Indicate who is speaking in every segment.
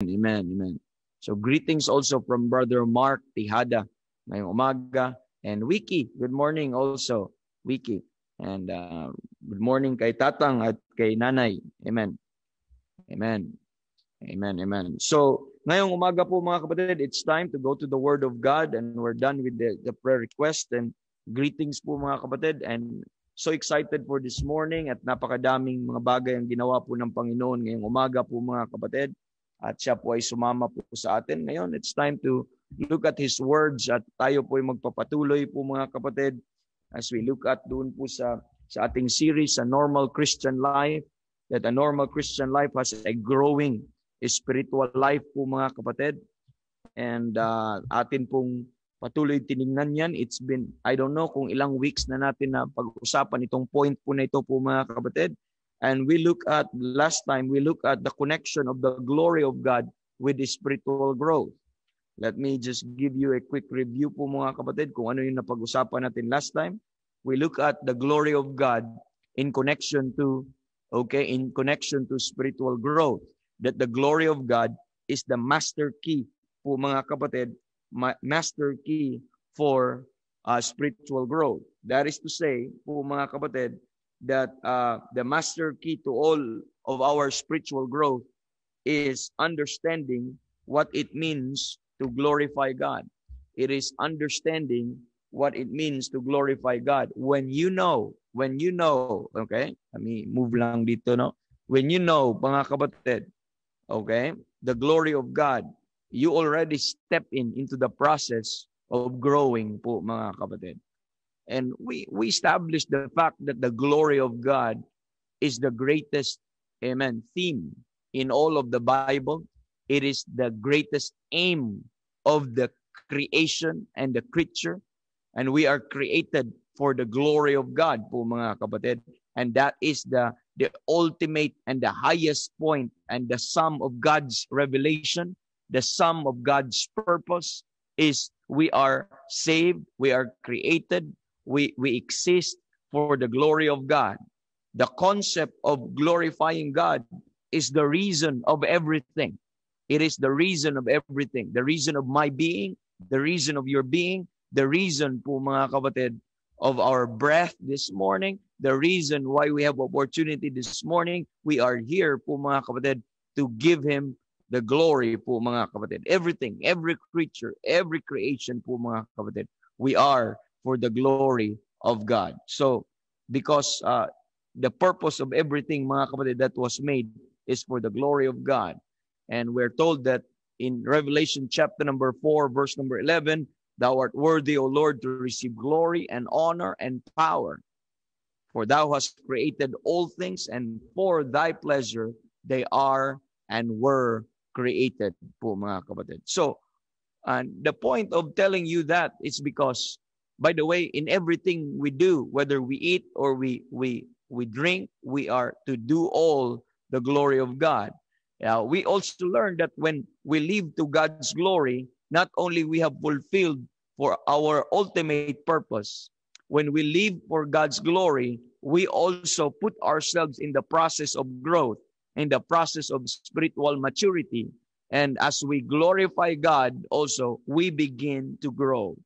Speaker 1: Amen. Amen. So greetings also from Brother Mark Tihada ngayong umaga. And Wiki, good morning also. Wiki. And good morning kay Tatang at kay Nanay. Amen. Amen. Amen. Amen. So ngayong umaga po mga kapatid, it's time to go to the Word of God, and we're done with the prayer request. And greetings po mga kapatid, and so excited for this morning at napakadaming mga bagay ang ginawa po ng Panginoon ngayong umaga po mga kapatid. At siya po ay sumama po sa atin. Ngayon, it's time to look at His words at tayo po ay magpapatuloy po mga kapatid as we look at doon po sa ating series, A Normal Christian Life, that a normal Christian life has a growing spiritual life po mga kapatid. And atin pong patuloy tinignan yan. It's been, I don't know kung ilang weeks na natin na pag-usapan itong point po na ito po mga kapatid. And we look at, last time, we look at the connection of the glory of God with the spiritual growth. Let me just give you a quick review po mga kapatid kung ano yung napag-usapan natin last time. We look at the glory of God in connection to, spiritual growth. That the glory of God is the master key po mga kapatid, master key for spiritual growth. That is to say po mga kapatid, that the master key to all of our spiritual growth is understanding what it means to glorify God. It is understanding what it means to glorify God. When you know, okay? Let me move lang dito, no? When you know, mga kapatid, okay, the glory of God, you already step into the process of growing po, mga kapatid. And we established the fact that the glory of God is the greatest, amen, theme in all of the Bible. It is the greatest aim of the creation and the creature. And we are created for the glory of God po mga kapatid. And that is the ultimate and the highest point and the sum of God's revelation, the sum of God's purpose is we are saved, we are created, we exist for the glory of God. The concept of glorifying God is the reason of everything. It is the reason of everything. The reason of my being, the reason of your being, the reason po mga kapatid of our breath this morning, the reason why we have opportunity this morning. We are here po mga kapatid to give Him the glory po mga kapatid. Everything, every creature, every creation po mga kapatid, we are for the glory of God. So, because the purpose of everything, mga kapatid, that was made is for the glory of God. And we're told that in Revelation chapter number 4, verse number 11, Thou art worthy, O Lord, to receive glory and honor and power. For Thou hast created all things, and for Thy pleasure they are and were created po, mga kapatid. So, the point of telling you that is because, by the way, in everything we do, whether we eat or we drink, we are to do all the glory of God. We also learn that when we live to God's glory, not only we have fulfilled for our ultimate purpose, when we live for God's glory, we also put ourselves in the process of growth, in the process of spiritual maturity. And as we glorify God also, we begin to grow.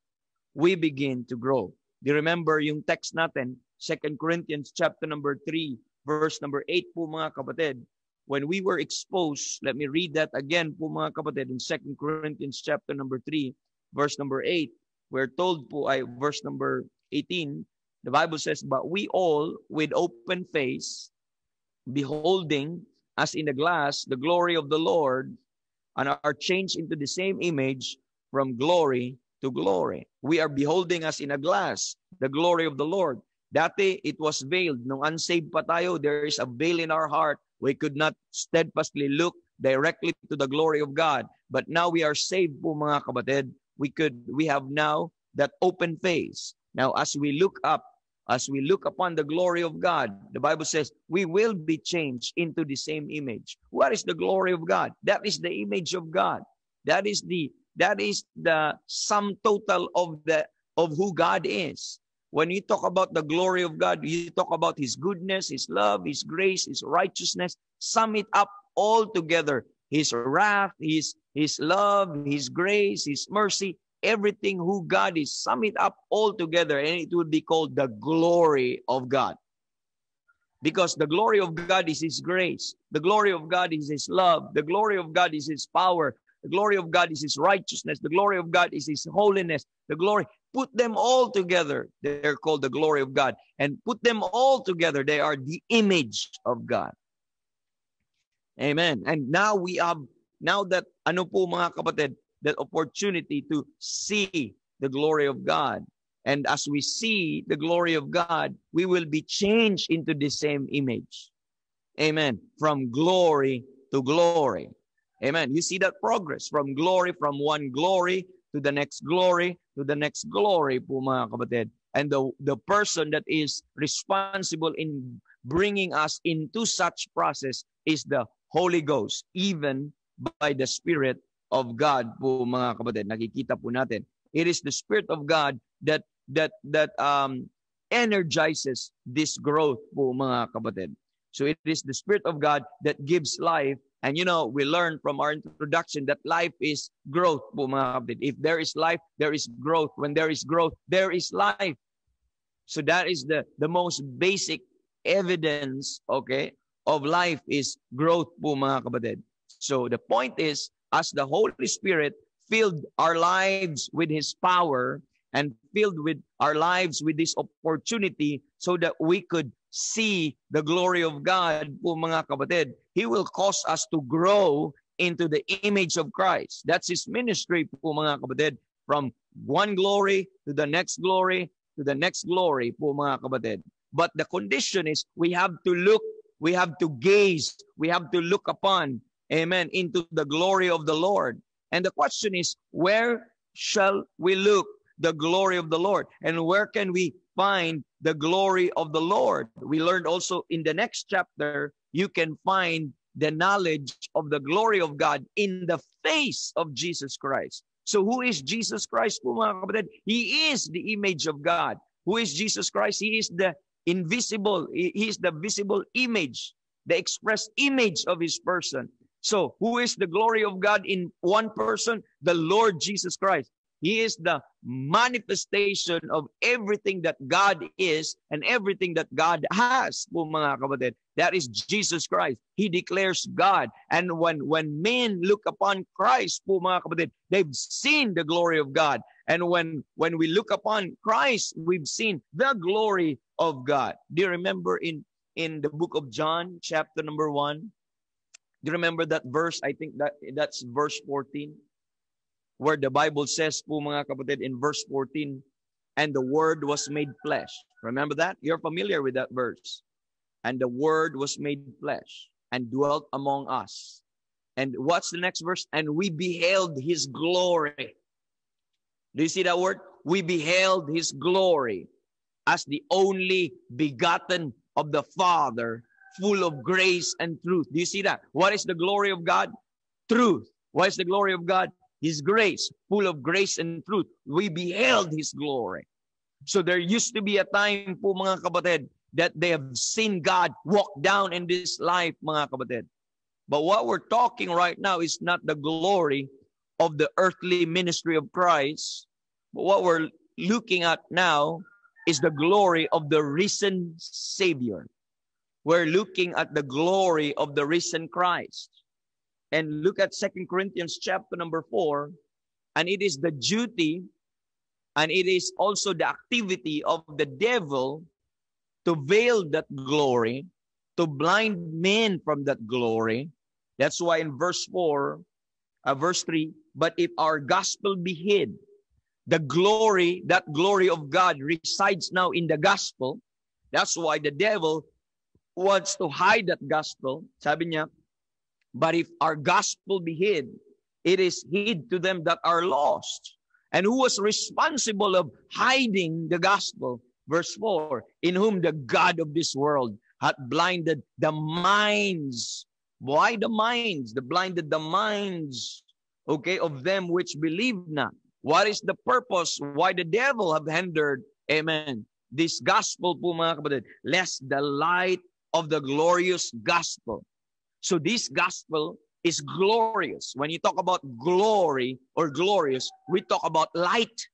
Speaker 1: We begin to grow. Do you remember yung text natin, 2 Corinthians chapter number 3, verse number 8 po mga kapatid. When we were exposed, let me read that again po mga kapatid, in 2 Corinthians chapter number 3, verse number 8. We're told po ay verse number 18, the Bible says, But we all with open face, beholding as in a glass the glory of the Lord, and are changed into the same image from glory to glory. We are beholding as in a glass the glory of the Lord. Dati, it was veiled. Nung unsaved pa tayo, there is a veil in our heart. We could not steadfastly look directly to the glory of God. But now we are saved po mga kapatid. We have now that open face. Now, as we look upon the glory of God, the Bible says, we will be changed into the same image. What is the glory of God? That is the image of God. That is the sum total of who God is. When you talk about the glory of God, you talk about His goodness, His love, His grace, His righteousness. Sum it up all together. His wrath, His love, His grace, His mercy, everything who God is, sum it up all together, and it will be called the glory of God. Because the glory of God is His grace. The glory of God is His love. The glory of God is His power. The glory of God is His righteousness. The glory of God is His holiness. The glory, put them all together. They're called the glory of God. And put them all together, they are the image of God. Amen. And now we have, now that, ano po mga kapatid, that opportunity to see the glory of God. And as we see the glory of God, we will be changed into the same image. Amen. From glory to glory. Amen. You see that progress from glory, from one glory to the next glory, to the next glory po mga kapatid. And the person that is responsible in bringing us into such process is the Holy Ghost, even by the Spirit of God po mga kapatid. Nakikita po natin. It is the Spirit of God that energizes this growth po mga kapatid. So it is the Spirit of God that gives life. And you know, we learned from our introduction that life is growth po mga kapatid. If there is life, there is growth. When there is growth, there is life. So that is the most basic evidence, okay, of life is growth po mga kapatid. So the point is, as the Holy Spirit filled our lives with His power and filled with our lives with this opportunity so that we could see the glory of God po mga kapatid, He will cause us to grow into the image of Christ. That's His ministry po mga kapatid. From one glory to the next glory to the next glory po mga kapatid. But the condition is we have to look, we have to gaze, we have to look upon, amen, into the glory of the Lord. And the question is, where shall we look the glory of the Lord? And where can we find the glory of the Lord? We learned also in the next chapter, you can find the knowledge of the glory of God in the face of Jesus Christ. So who is Jesus Christ po mga kapatid? He is the image of God. Who is Jesus Christ? He is the invisible, He is the visible image, the express image of His person. So, who is the glory of God in one person? The Lord Jesus Christ. He is the manifestation of everything that God is and everything that God has, po mga kapatid. That is Jesus Christ. He declares God. And when men look upon Christ, po mga kapatid, they've seen the glory of God. And when we look upon Christ, we've seen the glory of God. Do you remember in the book of John, chapter number 1? Do you remember that verse? I think that's verse 14. Where the Bible says po mga kapatid in verse 14, and the Word was made flesh. Remember that? You're familiar with that verse. And the Word was made flesh and dwelt among us. And what's the next verse? And we beheld His glory. Do you see that word? We beheld His glory as the only begotten of the Father, full of grace and truth. Do you see that? What is the glory of God? Truth. What is the glory of God? His grace, full of grace and truth. We beheld His glory. So there used to be a time po mga kapatid that they have seen God walk down in this life mga kapatid. But what we're talking right now is not the glory of the earthly ministry of Christ. But what we're looking at now is the glory of the risen Savior. We're looking at the glory of the risen Christ. And look at 2 Corinthians chapter number 4. And it is the duty and it is also the activity of the devil to veil that glory, to blind men from that glory. That's why in verse 3, but if our gospel be hid, the glory, that glory of God resides now in the gospel. That's why the devil wants to hide that gospel. Sabi niya, but if our gospel be hid, it is hid to them that are lost. And who was responsible of hiding the gospel? Verse 4, in whom the God of this world hath blinded the minds. Why the minds? The blinded the minds, okay, of them which believe not. What is the purpose? Why the devil have hindered, amen, this gospel po mga kapatid, lest the light of the glorious gospel. So this gospel is glorious. When you talk about glory or glorious, we talk about light.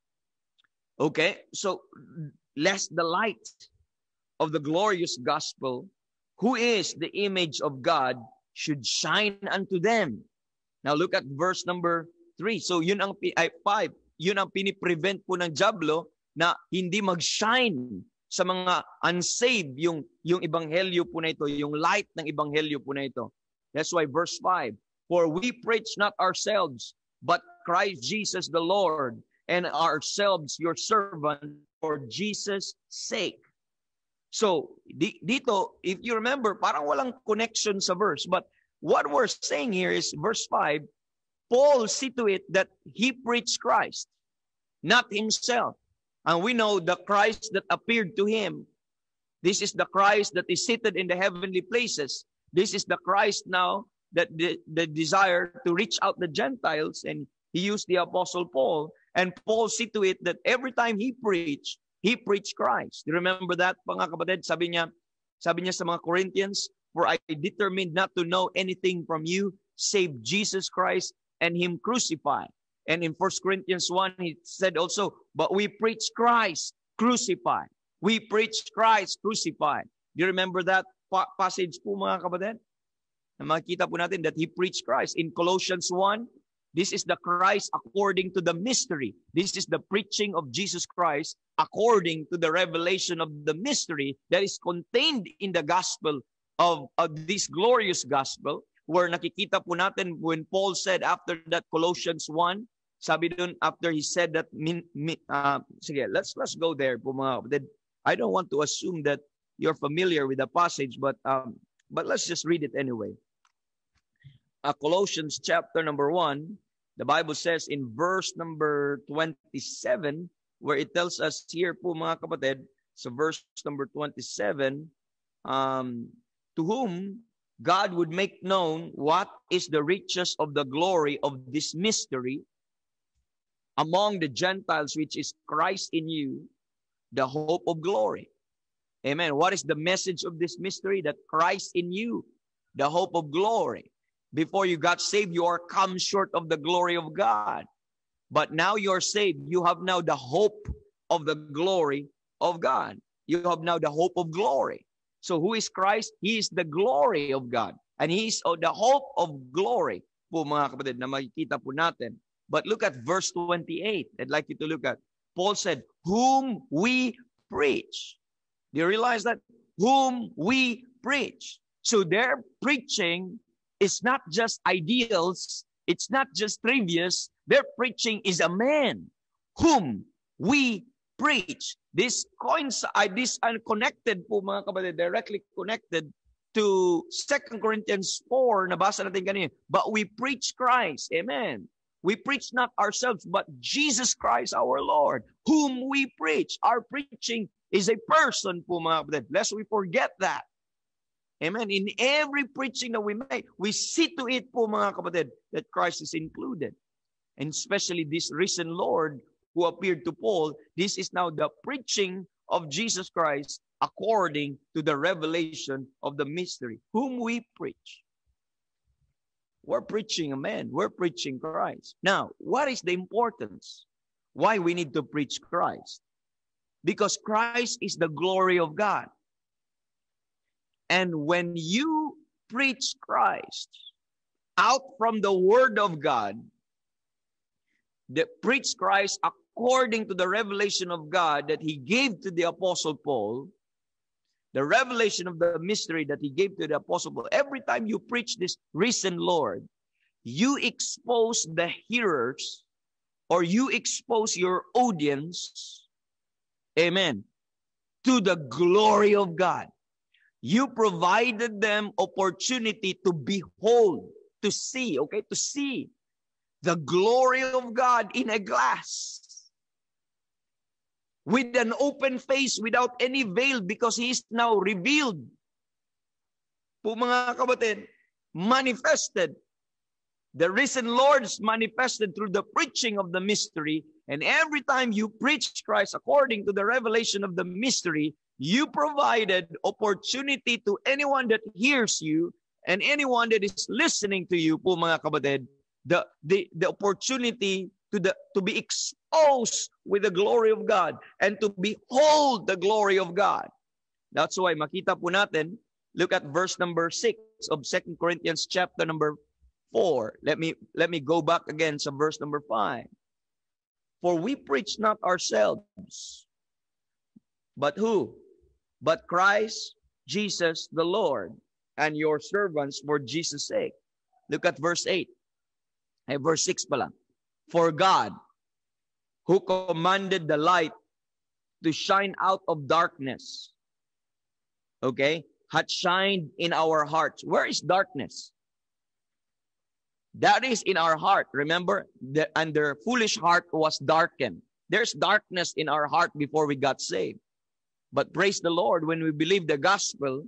Speaker 1: Okay? So, lest the light of the glorious gospel, who is the image of God, should shine unto them. Now, look at verse number 3. So, yun ang 5. Yun ang piniprevent po ng dyablo na hindi mag-shine sa mga unsaved yung ebanghelyo po na ito, yung light ng ebanghelyo po na ito. That's why verse 5, for we preach not ourselves, but Christ Jesus the Lord, and ourselves your servant for Jesus' sake. So, dito, if you remember, parang walang connection sa verse, but what we're saying here is verse 5, Paul see to it that he preached Christ, not himself. And we know the Christ that appeared to him. This is the Christ that is seated in the heavenly places. This is the Christ now that the desire to reach out the Gentiles, and he used the Apostle Paul. And Paul see to it that every time he preached Christ. You remember that, mga kapatid? Sabi niya sa mga Corinthians, for I determined not to know anything from you save Jesus Christ and him crucified. And in 1 Corinthians 1, he said also, but we preach Christ crucified. We preach Christ crucified. Do you remember that passage po, mga kapatid? Na makikita po natin that he preached Christ. In Colossians 1, this is the Christ according to the mystery. This is the preaching of Jesus Christ according to the revelation of the mystery that is contained in the gospel of this glorious gospel, where nakikita po natin when Paul said after that Colossians 1, sabi dun after he said that, sige, let's go there po, mga kapatid. I don't want to assume that you're familiar with the passage, but let's just read it anyway. Colossians chapter number 1, the Bible says in verse number 27, where it tells us here po, mga kapatid, so verse number 27, to whom God would make known what is the riches of the glory of this mystery among the Gentiles, which is Christ in you, the hope of glory. Amen. What is the message of this mystery? That Christ in you, the hope of glory. Before you got saved, you are come short of the glory of God. But now you're saved. You have now the hope of the glory of God. You have now the hope of glory. So who is Christ? He is the glory of God. And He is the hope of glory po, mga kapatid, na makikita po natin. But look at verse 28. I'd like you to look at. Paul said, whom we preach. Do you realize that? Whom we preach. So their preaching is not just ideals. It's not just trivias. Their preaching is a man whom we preach. This unconnected po, mga kapatid, directly connected to 2 Corinthians 4, nabasa natin kanina. But we preach Christ. Amen. We preach not ourselves, but Jesus Christ our Lord, whom we preach. Our preaching is a person po, mga kapatid. Lest we forget that. Amen. In every preaching that we make, we see to it po, mga kapatid, that Christ is included. And especially this risen Lord who appeared to Paul, this is now the preaching of Jesus Christ according to the revelation of the mystery, whom we preach. We're preaching a man. We're preaching Christ. Now, what is the importance? Why we need to preach Christ? Because Christ is the glory of God. And when you preach Christ out from the Word of God, preach Christ according to the revelation of God that He gave to the Apostle Paul, the revelation of the mystery that He gave to the Apostle Paul. Every time you preach this risen Lord, you expose the hearers, or you expose your audience, amen, to the glory of God. You provided them opportunity to behold, to see, okay, to see the glory of God in a glass. With an open face, without any veil, because He is now revealed. Po, mga kapatid, manifested. The risen Lord is manifested through the preaching of the mystery. And every time you preach Christ according to the revelation of the mystery, you provided opportunity to anyone that hears you and anyone that is listening to you po mga kapatid, the opportunity to be exposed with the glory of God and to behold the glory of God. That's why makita po natin, look at verse number 6 of 2 Corinthians chapter number 4. Let me go back again to verse number 5. For we preach not ourselves, but who? But Christ Jesus the Lord, and your servants for Jesus' sake. Look at verse 8. Verse 6 pala. For God, who commanded the light to shine out of darkness, okay, had shined in our hearts. Where is darkness? That is in our heart. Remember, and their foolish heart was darkened. There's darkness in our heart before we got saved. But praise the Lord, when we believe the gospel,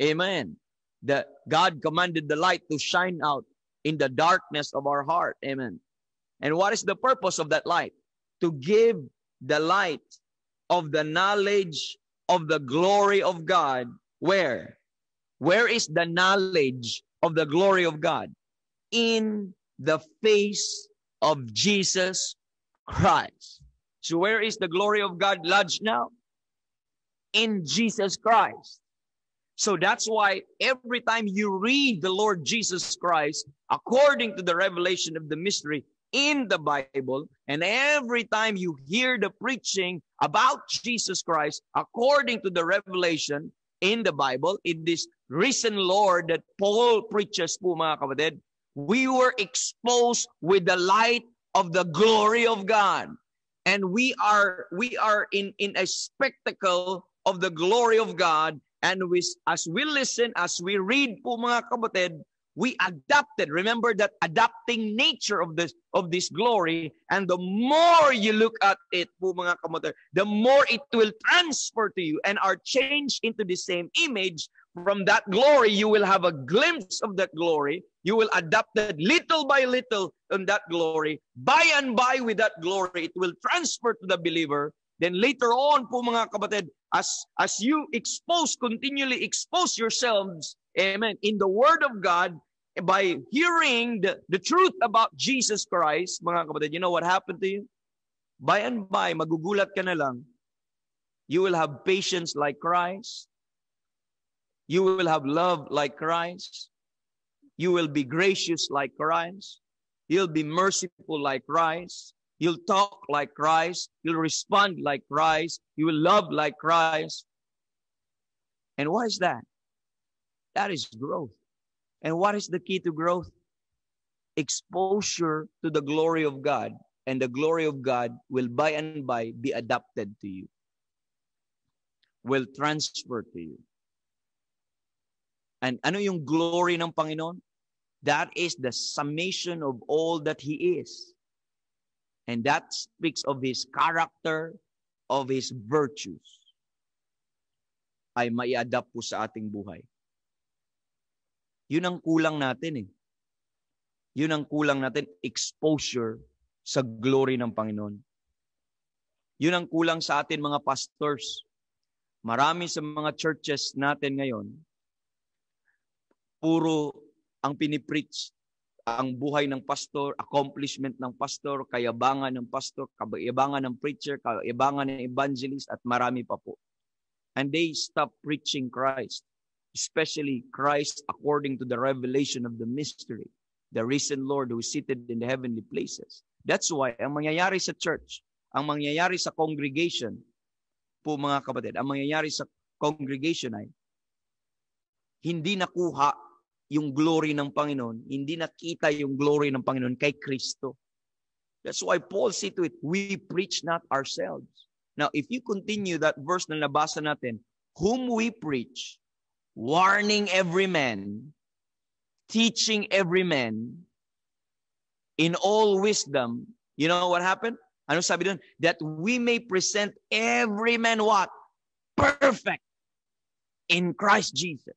Speaker 1: amen, that God commanded the light to shine out in the darkness of our heart. Amen. And what is the purpose of that light? To give the light of the knowledge of the glory of God. Where? Where is the knowledge of the glory of God? In the face of Jesus Christ. So where is the glory of God lodged now? In Jesus Christ. So that's why every time you read the Lord Jesus Christ, according to the revelation of the mystery in the Bible, and every time you hear the preaching about Jesus Christ, according to the revelation in the Bible, in this risen Lord that Paul preaches po mga kapatid, we were exposed with the light of the glory of God. And we are in a spectacle of the glory of God. And as we listen, as we read po mga kapatid, we adapted. Remember that adapting nature of this glory. And the more you look at it po mga kapatid, the more it will transfer to you and are changed into the same image. From that glory, you will have a glimpse of that glory. You will adapt it little by little in that glory. By and by with that glory, it will transfer to the believer. Then later on po mga kapatid, as you continually expose yourselves, amen, in the Word of God, by hearing the truth about Jesus Christ, mga kapatid, you know what happened to you? By and by, magugulat ka na lang. You will have patience like Christ. You will have love like Christ. You will be gracious like Christ. You'll be merciful like Christ. You'll talk like Christ. You'll respond like Christ. You will love like Christ. And what is that? That is growth. And what is the key to growth? Exposure to the glory of God. And the glory of God will by and by be adapted to you. Will transfer to you. And ano yung glory ng Panginoon? That is the summation of all that He is. And that speaks of His character, of His virtues. Ay mai-adapt po sa ating buhay. Yun ang kulang natin eh. Yun ang kulang natin, exposure sa glory ng Panginoon. Yun ang kulang sa atin mga pastors. Marami sa mga churches natin ngayon, puro ang pinipreach, ang buhay ng pastor, accomplishment ng pastor, kayabangan ng pastor, kayabangan ng preacher, kayabangan ng evangelist, at marami pa po. And they stop preaching Christ, especially Christ according to the revelation of the mystery, the risen Lord who is seated in the heavenly places. That's why, ang mangyayari sa church, ang mangyayari sa congregation, po mga kapatid, ang mangyayari sa congregation ay, hindi nakuha yung glory ng Panginoon, hindi nakita yung glory ng Panginoon kay Kristo. That's why Paul said to it, we preach not ourselves. Now, if you continue that verse na nabasa natin, whom we preach, warning every man, teaching every man, in all wisdom, you know what happened? Ano sabi doon? That we may present every man what? Perfect in Christ Jesus.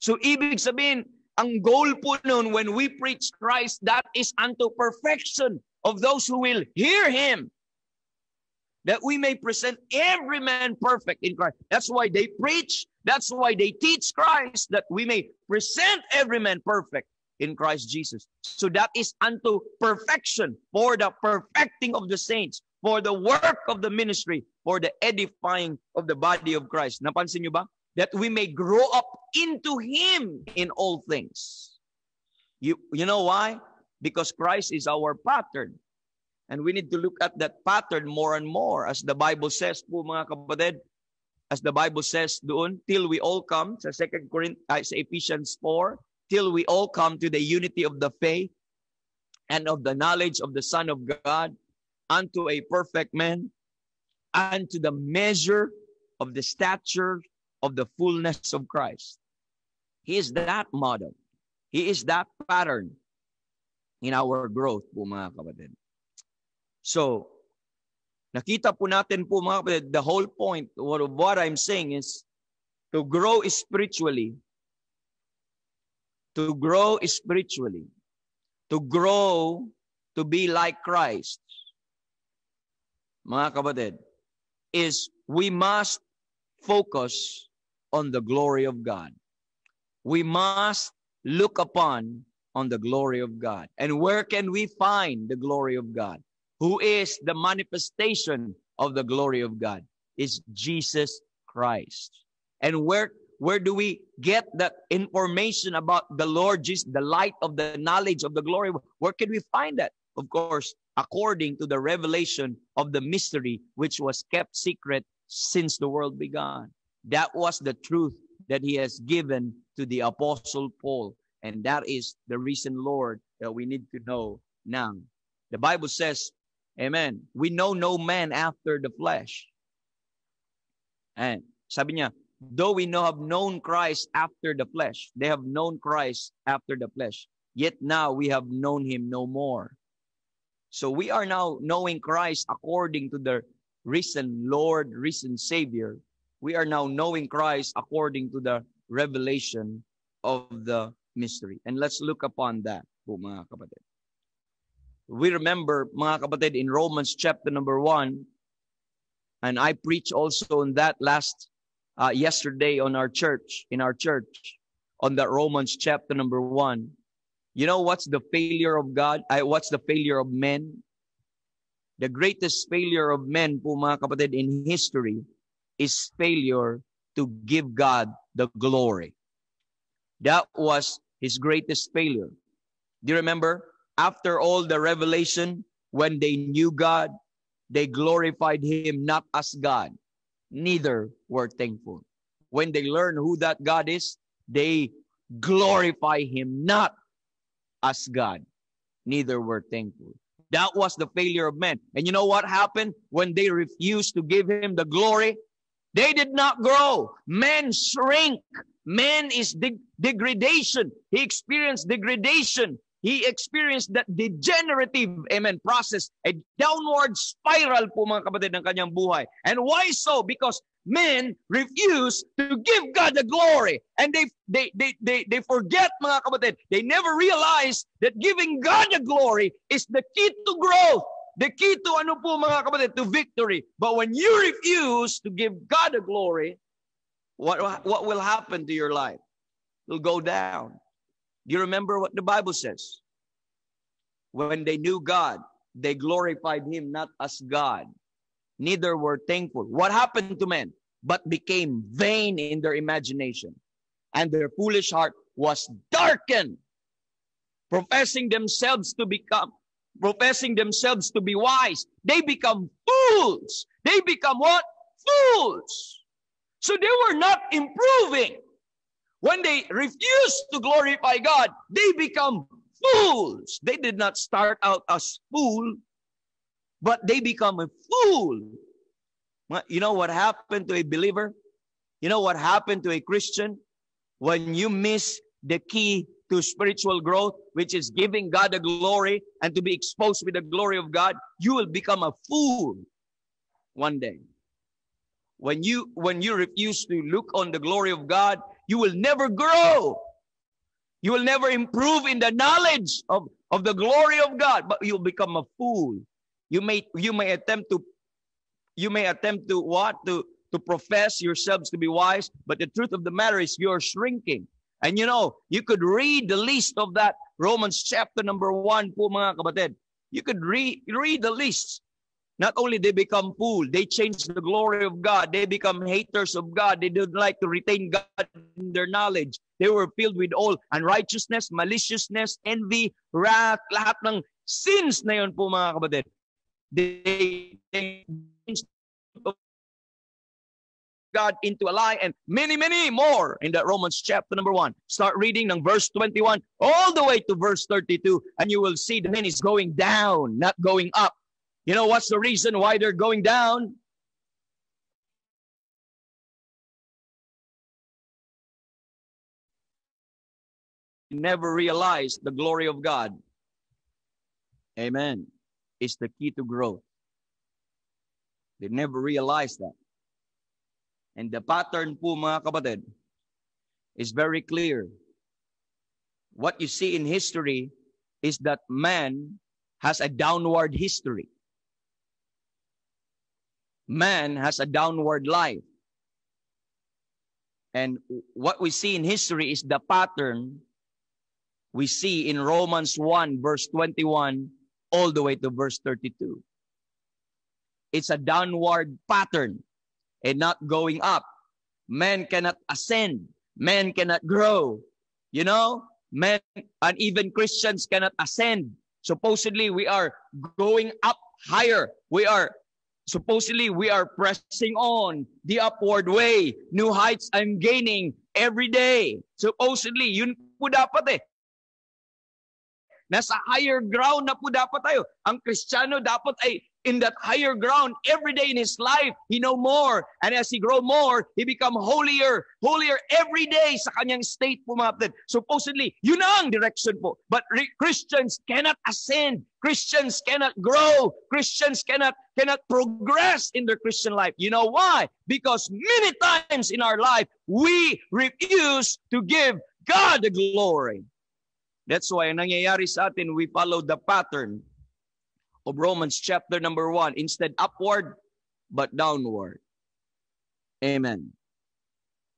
Speaker 1: So, ibig sabihin, ang goal po noon when we preach Christ, that is unto perfection of those who will hear Him. that we may present every man perfect in Christ. That's why they preach. That's why they teach Christ, that we may present every man perfect in Christ Jesus. So that is unto perfection, for the perfecting of the saints, for the work of the ministry, for the edifying of the body of Christ. Napansin niyo ba? That we may grow up into Him in all things. You know why? Because Christ is our pattern. And we need to look at that pattern more and more. As the Bible says po mga kapatid, as the Bible says doon, till we all come, sa sa Ephesians 4, till we all come to the unity of the faith and of the knowledge of the Son of God, unto a perfect man, unto the measure of the stature of the fullness of Christ. He is that model. He is that pattern in our growth po mga kapatid. So, nakita po natin po mga kapatid, the whole point of what I'm saying is to grow spiritually. To grow spiritually. To grow to be like Christ. Mga kapatid, is we must focus on the glory of God. We must look upon on the glory of God. And where can we find the glory of God? Who is the manifestation of the glory of God? Is Jesus Christ. And where do we get that information about the Lord Jesus, the light of the knowledge of the glory? Where can we find that? Of course, according to the revelation of the mystery which was kept secret since the world began. That was the truth that He has given to the Apostle Paul. And that is the reason, Lord, that we need to know now. The Bible says, amen, we know no man after the flesh. And sabi niya, though we have known Christ after the flesh, they have known Christ after the flesh, yet now we have known Him no more. So we are now knowing Christ according to the risen Lord, risen Savior. We are now knowing Christ according to the revelation of the mystery. And let's look upon that, po mga kapatid. We remember, mga kapatid, in Romans chapter number 1, and I preached also on that yesterday in our church, on that Romans chapter number 1. You know what's the failure of God? What's the failure of men? The greatest failure of men, po mga kapatid, in history is failure to give God the glory. That was his greatest failure. Do you remember? After all the revelation, when they knew God, they glorified Him not as God, neither were thankful. When they learn who that God is, they glorify Him not as God, neither were thankful. That was the failure of men. And you know what happened when they refused to give Him the glory? They did not grow. Men shrink. Man is degradation. He experienced degradation. He experienced that degenerative, amen, process, a downward spiral po mga kapatid ng kanyang buhay. And why so? Because men refuse to give God the glory. And they forget, mga kapatid, they never realize that giving God the glory is the key to growth. The key to ano po mga kapatid, to victory. But when you refuse to give God the glory, what will happen to your life? It will go down. Do you remember what the Bible says? When they knew God, they glorified Him not as God, neither were thankful. What happened to men? But became vain in their imagination, and their foolish heart was darkened, professing themselves to be wise. They become fools. They become what? Fools. So they were not improving. When they refuse to glorify God, they become fools. They did not start out as fool, but they become a fool. You know what happened to a believer? You know what happened to a Christian? When you miss the key to spiritual growth, which is giving God the glory and to be exposed with the glory of God, you will become a fool one day. When you refuse to look on the glory of God, you will never grow. You will never improve in the knowledge of the glory of God, but you'll become a fool. You may attempt to you may attempt to what? To profess yourselves to be wise, but the truth of the matter is you're shrinking. And you know, you could read the list of that Romans chapter number 1 po mga kapatid. You could read the list. Not only they become fool, they change the glory of God. They become haters of God. They don't like to retain God in their knowledge. They were filled with all unrighteousness, maliciousness, envy, wrath, lahat ng sins na yun po mga kapatid. They changed God into a lie, and many, many more in that Romans chapter number 1. Start reading ng verse 21 all the way to verse 32, and you will see the man is going down, not going up. You know what's the reason why they're going down? Never realize the glory of God. Amen. Is the key to growth. They never realize that. And the pattern po mga kapatid is very clear. What you see in history is that man has a downward history. Man has a downward life. And what we see in history is the pattern we see in Romans 1 verse 21 all the way to verse 32. It's a downward pattern and not going up. Man cannot ascend. Man cannot grow. You know, men and even Christians cannot ascend. Supposedly we are going up higher. Supposedly we are pressing on the upward way. New heights I'm gaining every day. Supposedly, yun po dapat eh. Nasa higher ground na po dapat tayo. Ang Kristiyano dapat ay in that higher ground every day in his life. He know more. And as he grow more, he become holier every day sa kanyang state po mga kapatid. Supposedly, yun ang direction po. But Christians cannot ascend. Christians cannot grow. Christians cannot progress in their Christian life. You know why? Because many times in our life, we refuse to give God the glory. That's why ang nangyayari sa atin, we follow the pattern of Romans chapter number 1. Instead upward, but downward. Amen.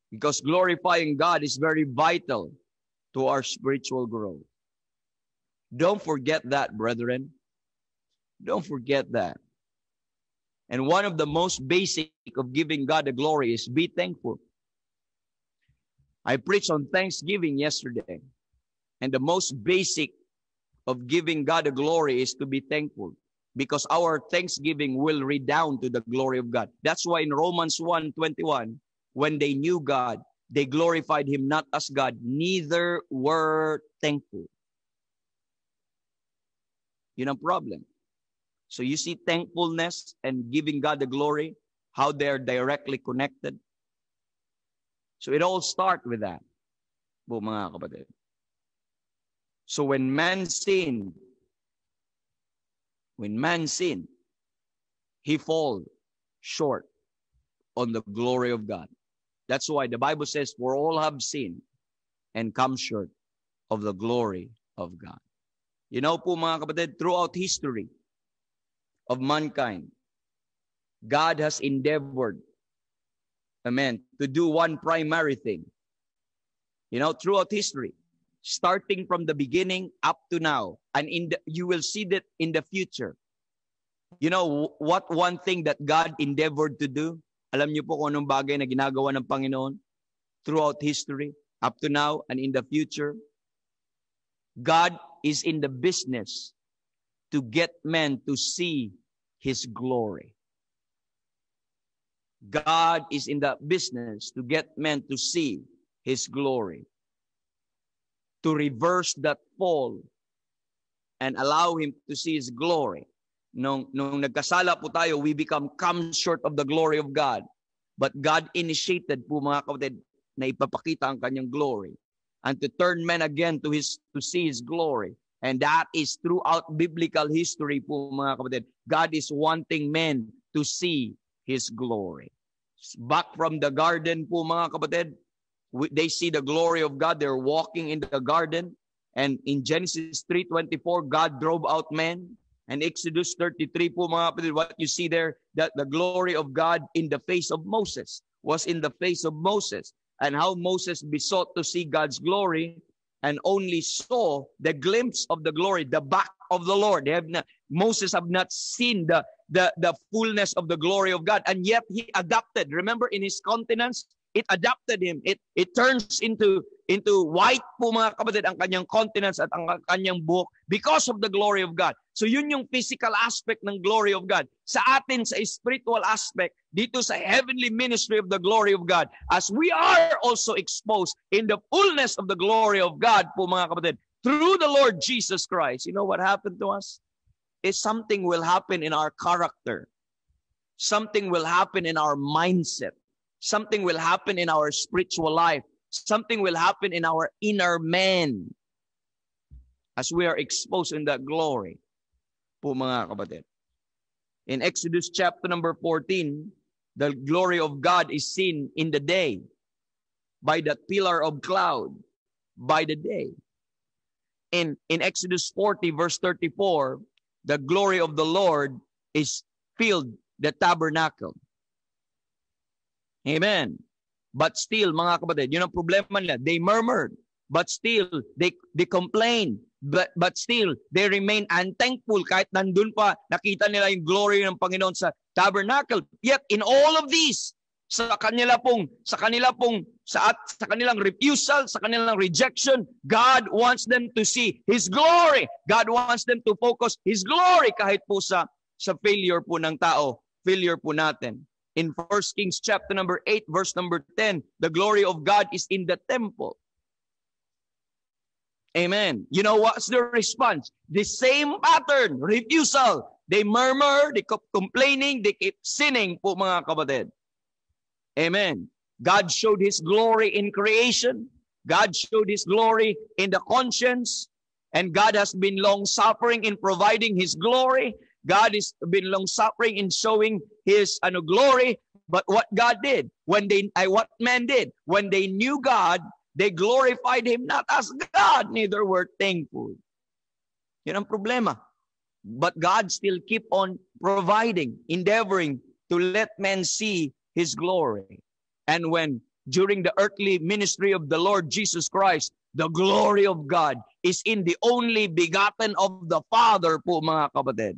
Speaker 1: Because glorifying God is very vital to our spiritual growth. Don't forget that, brethren. Don't forget that. And one of the most basic of giving God the glory is be thankful. I preached on Thanksgiving yesterday. And the most basic of giving God the glory is to be thankful. Because our thanksgiving will redound to the glory of God. That's why in Romans 1:21, when they knew God, they glorified Him not as God, neither were thankful. Yun ang problem. So you see thankfulness and giving God the glory, how they're directly connected. So it all starts with that, po mga kapatid. So when man sinned, he fall short on the glory of God. That's why the Bible says, for all have sinned and come short of the glory of God. You know po mga kapatid, throughout history of mankind, God has endeavored, amen, to do one primary thing. You know, throughout history, starting from the beginning up to now, and you will see that in the future. You know what one thing that God endeavored to do? Alam niyo po kung anong bagay na ginagawa ng Panginoon throughout history, up to now, and in the future? God is in the business to get men to see His glory. God is in the business to get men to see His glory. To reverse that fall and allow Him to see His glory. Nung nagkasala po tayo, we come short of the glory of God. But God initiated po mga kapatid na ipapakita ang kanyang glory and to turn men again to see His glory. And that is throughout biblical history po mga kapatid. God is wanting men to see His glory. Back from the garden po mga kapatid, they see the glory of God. They're walking in the garden. And in Genesis 3:24, God drove out men. And Exodus 33 po mga kapatid, what you see there, that the glory of God in the face of Moses, was in the face of Moses. And how Moses besought to see God's glory and only saw the glimpse of the glory, the back of the Lord. Moses have not seen the fullness of the glory of God. And yet he adapted. Remember, in his countenance, it adapted him. It turns into white po mga kapatid ang kanyang countenance at ang kanyang buhok because of the glory of God. So yun yung physical aspect ng glory of God. Sa atin, sa spiritual aspect, dito sa heavenly ministry of the glory of God, as we are also exposed in the fullness of the glory of God po mga kapatid, through the Lord Jesus Christ. You know what happened to us? Is something will happen in our character. Something will happen in our mindset. Something will happen in our spiritual life. Something will happen in our inner man as we are exposed in that glory po mga kapatid. In Exodus chapter number 14, the glory of God is seen in the day by that pillar of cloud by the day. In Exodus 40 verse 34, the glory of the Lord is filled the tabernacle. Amen. But still, mga kapatid, yun ang problema nila. They murmured, but still, they complained. But still, they remain unthankful kahit nandun pa, nakita nila yung glory ng Panginoon sa tabernacle. Yet, in all of these, sa kanilang refusal, sa kanilang rejection, God wants them to see His glory. God wants them to focus His glory kahit po sa failure po ng tao, failure po natin. In 1 Kings chapter number 8, verse number 10, the glory of God is in the temple. Amen. You know what's the response? The same pattern, refusal. They murmur, they keep complaining, they keep sinning po mga kapatid. Amen. God showed His glory in creation. God showed His glory in the conscience. And God has been long-suffering in providing His glory. God has been long-suffering in showing His glory. But what God did, what man did, when they knew God, they glorified Him not as God, neither were thankful. Yun ang problema. But God still keep on providing, endeavoring to let men see His glory. And when during the earthly ministry of the Lord Jesus Christ, the glory of God is in the only begotten of the Father po mga kapatid.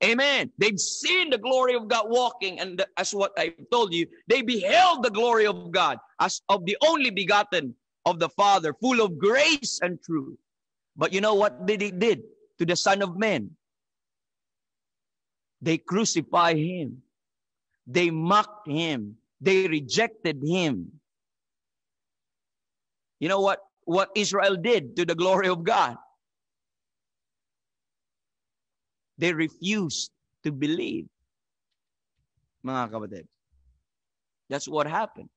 Speaker 1: Amen. They've seen the glory of God walking, and as what I told you, they beheld the glory of God as of the only begotten of the Father, full of grace and truth. But you know what they did to the Son of Man? They crucified Him. They mocked Him. They rejected Him. You know what Israel did to the glory of God? They refused to believe. Mga kapatid. That's what happened.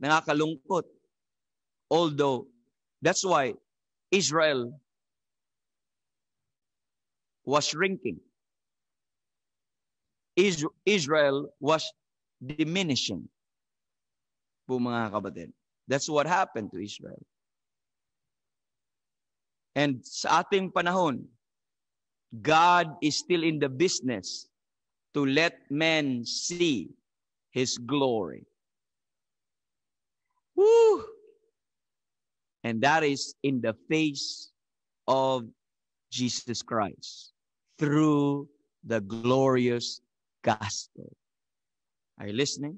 Speaker 1: Nakakalungkot. Although, that's why Israel was shrinking. Israel was diminishing. Po mga kapatid. That's what happened to Israel. And sa ating panahon, God is still in the business to let men see His glory. Woo! And that is in the face of Jesus Christ through the glorious gospel. Are you listening?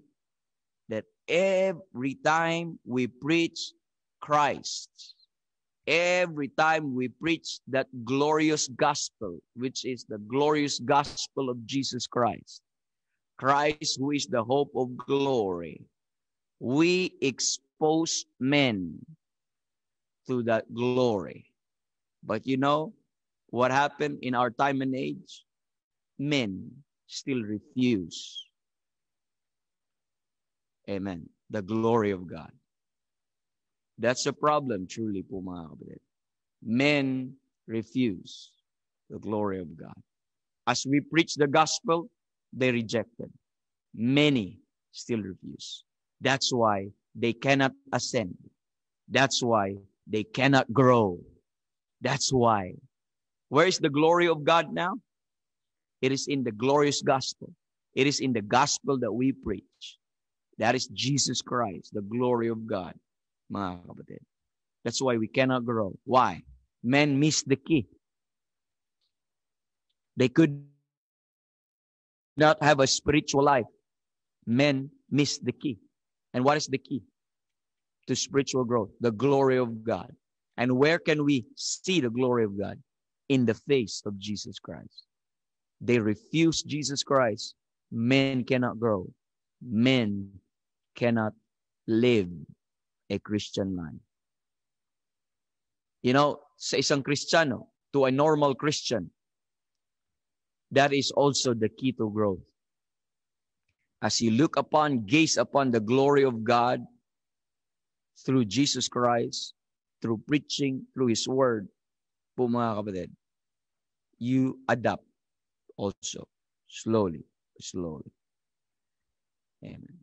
Speaker 1: That every time we preach Christ, every time we preach that glorious gospel, which is the glorious gospel of Jesus Christ, Christ who is the hope of glory, we expose men to that glory. But you know what happened in our time and age? Men still refuse. Amen. The glory of God. That's a problem, truly po mga kapatid. Men refuse the glory of God. As we preach the gospel, they rejected. Many still refuse. That's why they cannot ascend. That's why they cannot grow. That's why Where is the glory of God now? It is in the glorious gospel. It is in the gospel that we preach. That is Jesus Christ, the glory of God, mga kapatid. That's why we cannot grow. Why? Men miss the key. They could not have a spiritual life. Men miss the key. And what is the key to spiritual growth? The glory of God. And where can we see the glory of God? In the face of Jesus Christ. They refuse Jesus Christ. Men cannot grow. Men cannot live a Christian life. You know, sa isang Kristiyano, to a normal Christian, that is also the key to growth. As you look upon, gaze upon the glory of God through Jesus Christ, through preaching, through His Word, po mga kapatid, you adapt also, slowly. Amen.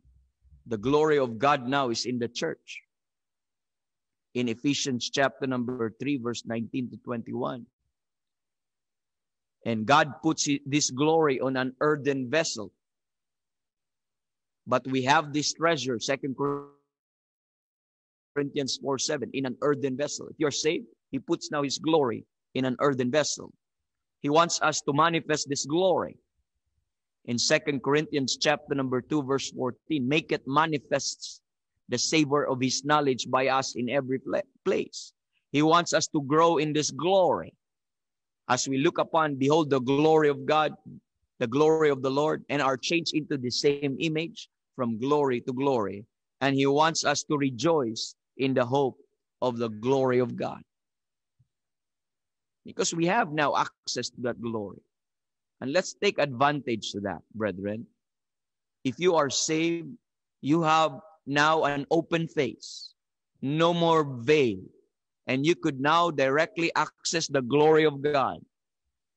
Speaker 1: The glory of God now is in the church. In Ephesians chapter number 3, verse 19 to 21. And God puts this glory on an earthen vessel. But we have this treasure, 2 Corinthians 4:7, in an earthen vessel. If you're saved, He puts now His glory in an earthen vessel. He wants us to manifest this glory. In 2 Corinthians chapter number 2, verse 14, make it manifest the savor of His knowledge by us in every place. He wants us to grow in this glory. As we look upon, behold the glory of God, the glory of the Lord, and are changed into the same image from glory to glory. And He wants us to rejoice in the hope of the glory of God. Because we have now access to that glory. And let's take advantage to that, brethren. If you are saved, you have now an open face. No more veil. And you could now directly access the glory of God.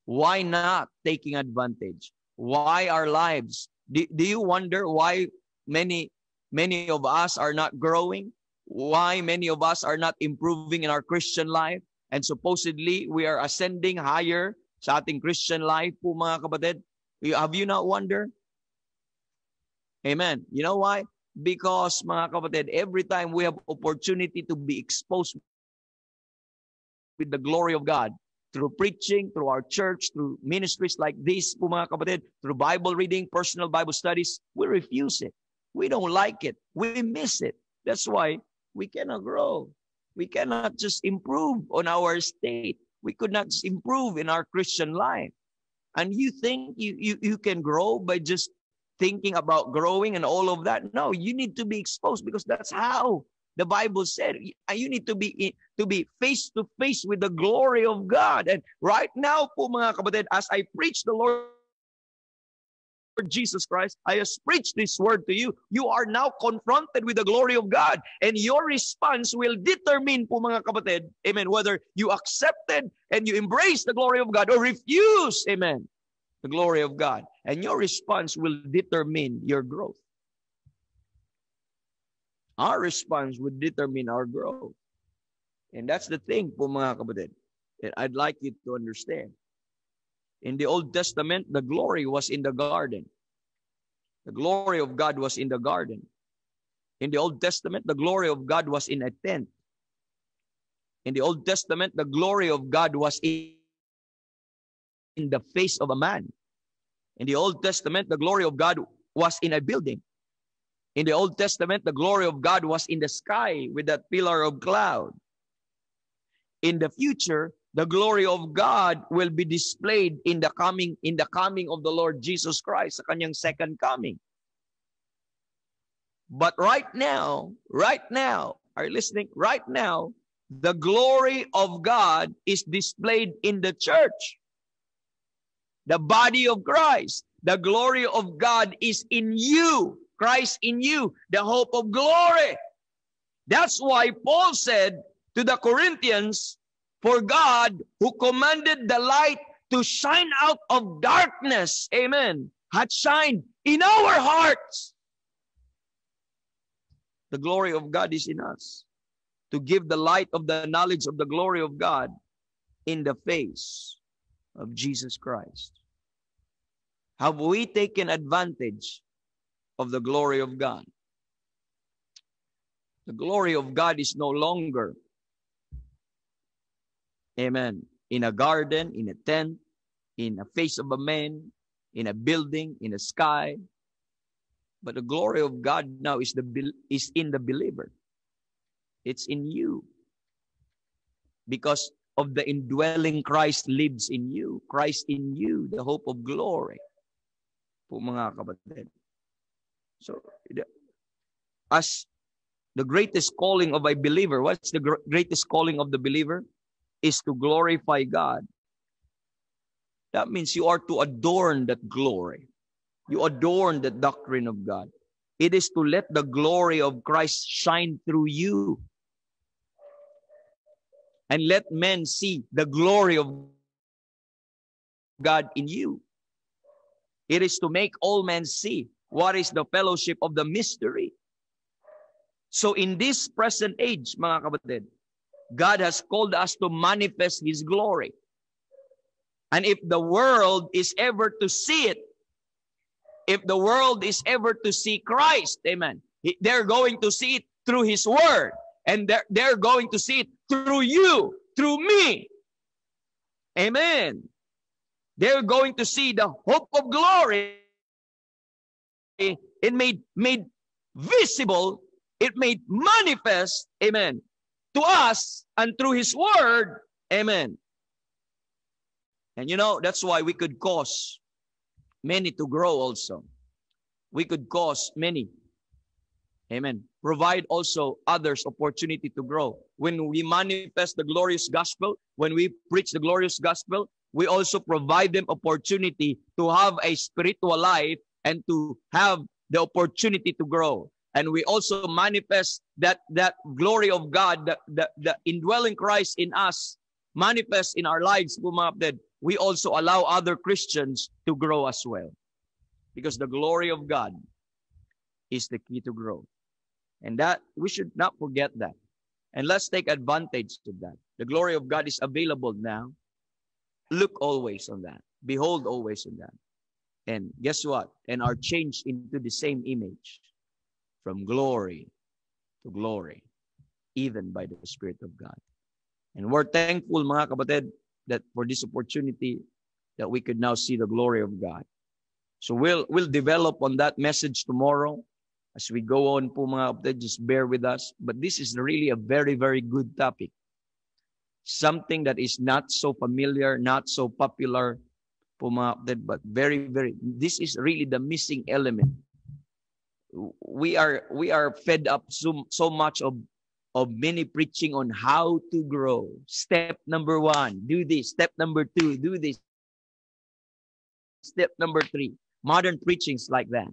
Speaker 1: Why not taking advantage? Why our lives? Do you wonder why many of us are not growing? Why many of us are not improving in our Christian life? And supposedly, we are ascending higher sa ating Christian life po mga kapatid. Have you not wondered? Amen. You know why? Because mga kapatid, every time we have opportunity to be exposed with the glory of God, through preaching, through our church, through ministries like this po mga kapatid, through Bible reading, personal Bible studies, we refuse it. We don't like it. We miss it. That's why we cannot grow. We cannot just improve on our state. We could not just improve in our Christian life. And you think you can grow by just thinking about growing and all of that? No, you need to be exposed because that's how the Bible said. You need to be face to face with the glory of God. And right now po mga kapatid, as I preach the Lord Jesus Christ, I have preached this word to you. You are now confronted with the glory of God. And your response will determine po mga kapatid, amen, whether you accepted and you embrace the glory of God or refuse, amen, the glory of God. And your response will determine your growth. Our response will determine our growth. And that's the thing po mga kapatid that I'd like you to understand. In the Old Testament, the glory was in the garden. The glory of God was in the garden. In the Old Testament, the glory of God was in a tent. In the Old Testament, the glory of God was in the face of a man. In the Old Testament, the glory of God was in a building. In the Old Testament, the glory of God was in the sky with that pillar of cloud. In the future, the glory of God will be displayed in the coming of the Lord Jesus Christ, sa kanyang second coming. But right now, are you listening? Right now, the glory of God is displayed in the church. The body of Christ. The glory of God is in you. Christ in you, the hope of glory. That's why Paul said to the Corinthians, for God, who commanded the light to shine out of darkness, amen, had shined in our hearts. The glory of God is in us. To give the light of the knowledge of the glory of God in the face of Jesus Christ? Have we taken advantage of the glory of God? The glory of God is no longer, amen, in a garden, in a tent, in a face of a man, in a building, in the sky. But the glory of God now is in the believer. It's in you. Because of the indwelling Christ lives in you. Christ in you, the hope of glory. Po mga kapatid. So, as the greatest calling of a believer, what's the greatest calling of the believer? Is to glorify God. That means you are to adorn that glory. You adorn the doctrine of God. It is to let the glory of Christ shine through you. And let men see the glory of God in you. It is to make all men see what is the fellowship of the mystery. So in this present age, mga kapatid, God has called us to manifest His glory. And if the world is ever to see it, if the world is ever to see Christ, amen, they're going to see it through His Word. And they're going to see it through you, through me. Amen. They're going to see the hope of glory. It made visible, it made manifest, amen, to us and through His Word, amen. And you know, that's why we could cause many to grow also. We could cause many, amen, provide also others opportunity to grow. When we manifest the glorious gospel, when we preach the glorious gospel, we also provide them opportunity to have a spiritual life and to have the opportunity to grow. And we also manifest that glory of God, the indwelling Christ in us, manifest in our lives. We also allow other Christians to grow as well. Because the glory of God is the key to growth. And that, we should not forget that. And let's take advantage of that. The glory of God is available now. Look always on that. Behold always on that. And guess what? And are changed into the same image from glory to glory, even by the Spirit of God. And we're thankful, mga kapatid, that for this opportunity that we could now see the glory of God. So we'll develop on that message tomorrow. As we go on po mga kapatid, just bear with us. But this is really a very, very good topic. Something that is not so familiar, not so popular po mga kapatid, but very, very, this is really the missing element. We are fed up so much of many preaching on how to grow. Step number 1, do this. Step number 2, do this. Step number 3. Modern preachings like that.